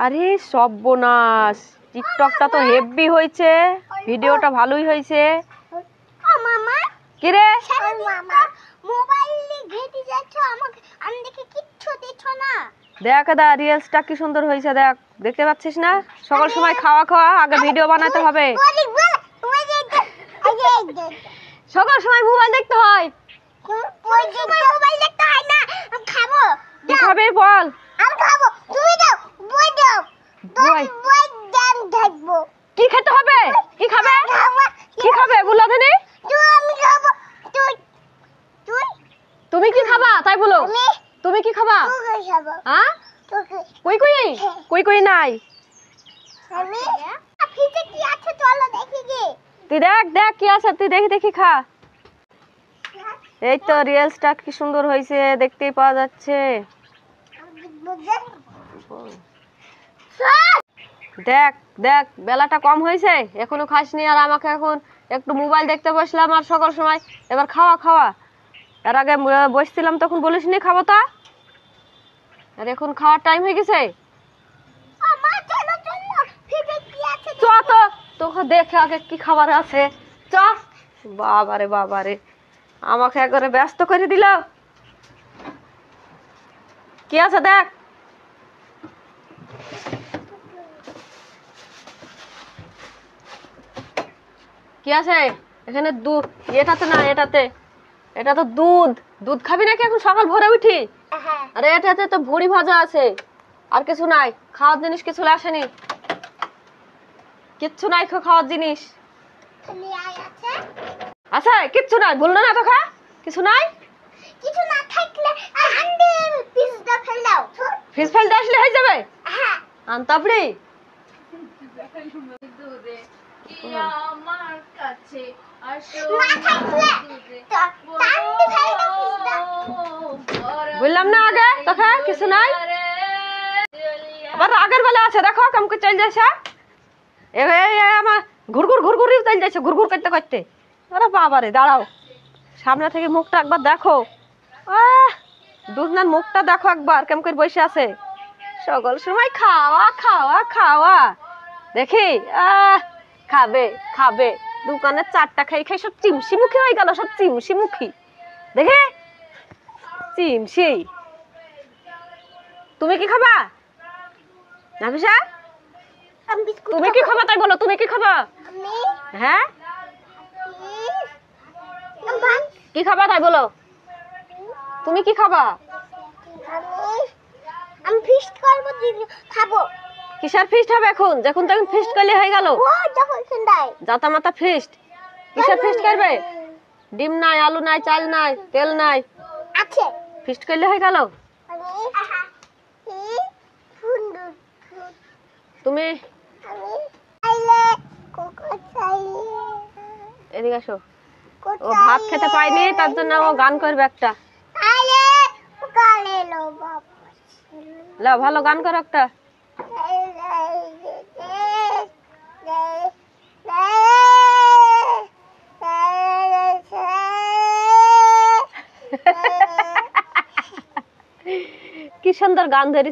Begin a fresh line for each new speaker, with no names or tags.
আরে সর্বনাশ, টিকটকটা তো হেভি হয়েছে, ভিডিওটা ভালোই হয়েছে।
মামা
কি রে
মামা মোবাইলে ঘেটে যাচ্ছ, আমাকে আমি দেখে কিচ্ছু দিছো না।
দেখ দা, রিলসটা কি সুন্দর হয়েছে, দেখ, দেখতে পাচ্ছিস না? সকাল সময় খাওয়া খাওয়া আগে ভিডিও বানাতে হবে। সকাল সময় মোবাইল দেখতে হয়।
মোবাইল দেখতে হয় না, আমি খাবো।
কি খাবে বল?
আমি খাবো, তুমি দাও, বই দাও।
বই?
বই দাম থাকবো।
কি খেতে হবে? কি খাবে? কি খাবে বলো ধনি?
আমি খাবো। তুই তুই
তুমি কি খাবা তাই বলো? তুমি কি খাবা?
তুই খাবো।
হ্যাঁ, কই কই কই কই নাই।
আমি ফ্রিজে কি আছে চলো দেখি গে।
তুই দেখ দেখ কি আছে, তুই দেখি দেখি খা। এই তো রিলসটা কি সুন্দর হয়েছে, দেখতেই পাওয়া যাচ্ছে। দেখ দেখ, বেলাটা কম হয়েছে, এখনো খাসনি, আর আমাকে এখন একটু মোবাইল দেখতে বসলাম, আর সকাল সময় এবার খাওয়া খাওয়া। এর আগে বসছিলাম তখন বলিসনি খাবো, তা আর এখন খাওয়ার টাইম হয়ে গেছে। চ তো, তোকে দেখে আগে কি খাবার আছে, চ। বাবারে বাবারে, আমাকে একবারে ব্যস্ত করে দিল। কি আছে দেখ। কি আছে এখানে? দুধ, এটাতে না, এটাতে, এটা তো দুধ। দুধ খাবি নাকি এখন সকাল ভোরে উঠি? আরে এটাতে তো ভুড়ি ভাজা আছে, আর কিছু নাই। খাওয়ার জিনিস কিছু আসেনি, কিচ্ছু নাই খাওয়ার জিনিস। আচ্ছা কিচ্ছু নাই বললো না তোকে? কিছু নাই,
কিছু না থাকলে আন্ডে পিসটা ফেল দাও।
ফিস ফেলতে আসলে হয়ে যাবে।
হ্যাঁ
আনতাবড়ি
আমার কাছে আসো
না থাকলে আন্ডে ফেল দাও পিসটা।
বললাম না আগে তোকে কিছু নাই। আবার আগের বেলা আছে, দেখো কেমন করে চল যাচ্ছে। আমার ঘুরঘুর ঘুরঘুর চল যাচ্ছে, ঘুরঘুর করতে করতে। আরে বাবারে, দাঁড়াও, সামনে থেকে মুখটা একবার দেখো। দুধনার মুখটা দেখো একবার, কেমন করে বসে আছে। সকল সময় খাওয়া খাওয়া খাওয়া, দেখি খাবে খাবে। দোকানের চারটা খাই খাই সব চিমসি মুখী হয়ে গেল, সব চিমসি মুখী, দেখে চিমসি। তুমি কি খাবা নাফিসা? তুমি কি খাবা তাই বলো, তুমি কি খাবা? হ্যাঁ, কি খাবা তাই বলো, তুমি কি খাবা?
আমি ফিস্ট করব, খাবো।
কিসের ফিস্ট হবে এখন? যখন তখন ফিস্ট করলে হয়ে গেল।
ও যখন সন্ধ্যায়
জাতা মাতা ফিস্ট। কিসের ফিস্ট করবে? ডিম নাই, আলু নাই, চাল নাই, তেল নাই,
আছে।
ফিস্ট করলে হয়ে গেল। তুমি এদিকে আসো। ও ভাত খেতে পায়নি, তার জন্য ও গান করবে একটা। লাও, ভালো গান করো একটা। কি সুন্দর গান ধরে